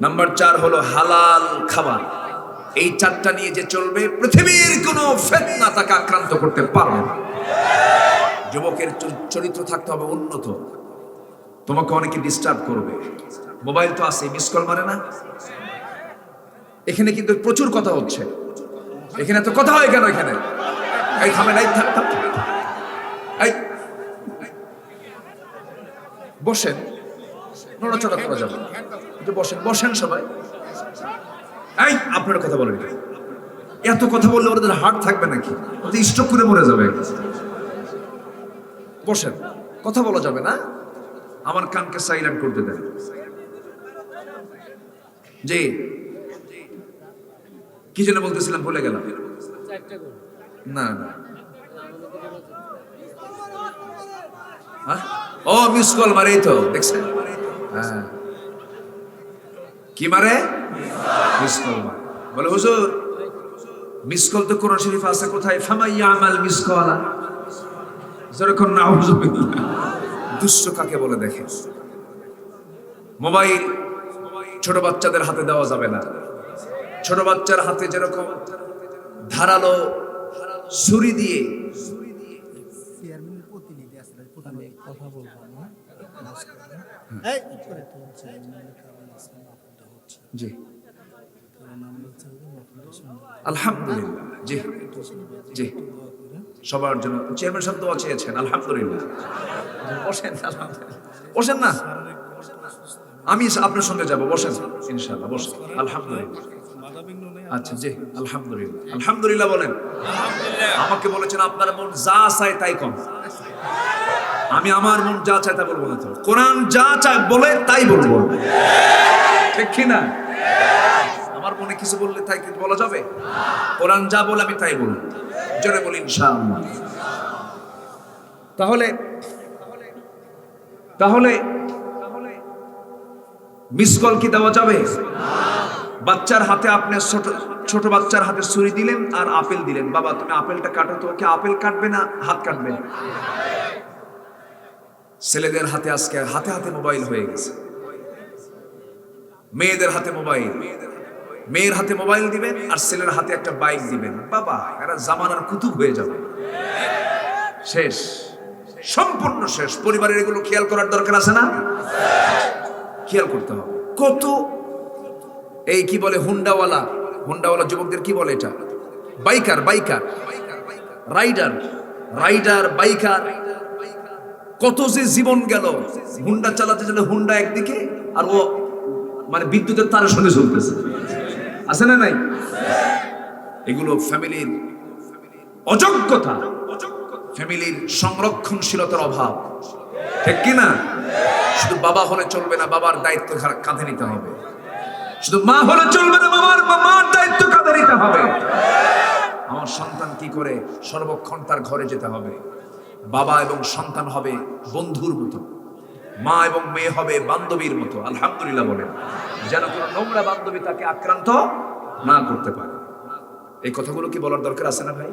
A: নাম্বার 4 হলো হালাল খাবার। এই 4টা নিয়ে যে চলবে পৃথিবীর কোনো ফিতনা তাকে আক্রান্ত করতে পারবে না। যুবকের চরিত্র থাকতে হবে উন্নত। তোমাকে অনেকে ডিস্টার্ব করবে, মোবাইল তো আছে, মিস কল মারে না? এখানে কিন্তু প্রচুর কথা হচ্ছে, এখানে তো কথা হয় কেন? এখানে এই থামেন, এই থাক থাক, এই বসেন, নড়াচড়া করা যাবে, বসেন, বসেন সবাই। এই আপনার কথা বলেন, এত কথা বললে ওদের হার্ট থাকবে নাকি? ওদের স্ট্রোক করে মরে যাবে। বসেন, কথা বলা যাবে না, আমার কানকে সাইলেন্ট করতে দেন। জি, কি যেন বলতেছিলাম, ভুলে গেলাম। না না, ও মিস কল মারে তো, দেখছেন? হ্যাঁ, কি মারে? মিস কল মারে। বলে হুজুর, মিস কল তো কোরআন শরীফ আছে, কোথায়? ফামাইয়া আমাল মিস কলা, যেরকম নাউজুবিল্লাহ। দুষ্ট কাকে বলে দেখেন। মোবাইল ছোট বাচ্চাদের হাতে দেওয়া যাবে না। ছোট বাচ্চার হাতে যেরকম ধারালো ছুরি দিয়ে জি আলহামদুলিল্লাহ, জি জি, সবার জন্য চেয়ারম্যান সাহেব দোয়া চেয়েছেন, আলহামদুলিল্লাহ। বসেন, বসেন না, আমি আপনার সঙ্গে যাব, বসেন ইনশাআল্লাহ, বসেন। আলহামদুলিল্লাহ, আচ্ছা জি, আলহামদুলিল্লাহ, আলহামদুলিল্লাহ বলেন। আমাকে বলেছেন আপনার মন যা চায় তাই কম, আমি আমার মন যা চায় তা বলবো না। তো কোরআন যা চায় বলে তাই বলবো, ঠিক কি না? আমার মনে কিছু বললে তাই কি বলা যাবে? কোরআন যা বলে আমি তাই বলবো, জোরে বলি ইনশাআল্লাহ। তাহলে তাহলে মিস কল কি দেওয়া যাবে? বাচ্চার হাতে, আপনি ছোট বাচ্চার হাতে ছুরি দিলেন আর আপেল দিলেন, বাবা তুমি আপেলটা কাটো তো, কি আপেল কাটবে না হাত কাটবে? ছেলেদের হাতে আজকে হাতে হাতে মোবাইল হয়ে গেছে, মেয়েদের হাতে মোবাইল, মেয়ের হাতে মোবাইল দিবেন আর ছেলের হাতে একটা বাইক দিবেন, বাবা এরা জামানার কুতুব হয়ে যাবে, শেষ। সম্পূর্ণ শেষ। পরিবারের এগুলো খেয়াল করার দরকার আছে না? খেয়াল করতে হবে। কত এই কি বলে হুন্ডাওয়ালা যুবকদের কি বলে এটা, বাইকার রাইডার বাইকার, কত যে জীবন গেল। হুন্ডা চালাতে চলে হুন্ডা একদিকে আর ও মানে বিদ্যুতের তারের সঙ্গে চলতেছে, আছে না নাই? এগুলো ফ্যামিলির অযোগ্যতা, ফ্যামিলির সংরক্ষণশীলতার অভাব, ঠিক কিনা? শুধু বাবা হলে চলবে না, বাবার দায়িত্ব কাঁধে নিতে হবে। শুধু মা হলে চলবে না, মার দায়িত্ব কাঁধে নিতে হবে। আমার সন্তান কি করে, সর্বক্ষণ তার ঘরে যেতে হবে। বাবা এবং সন্তান হবে বন্ধুর মতো, মা এবং মেয়ে হবে বান্ধবীর মতো। আলহামদুলিল্লাহ বলেন, যেন কোনো নোংরা বান্ধবী তাকে আক্রান্ত না করতে পারে। এই কথাগুলো কি বলার দরকার আছে না ভাই?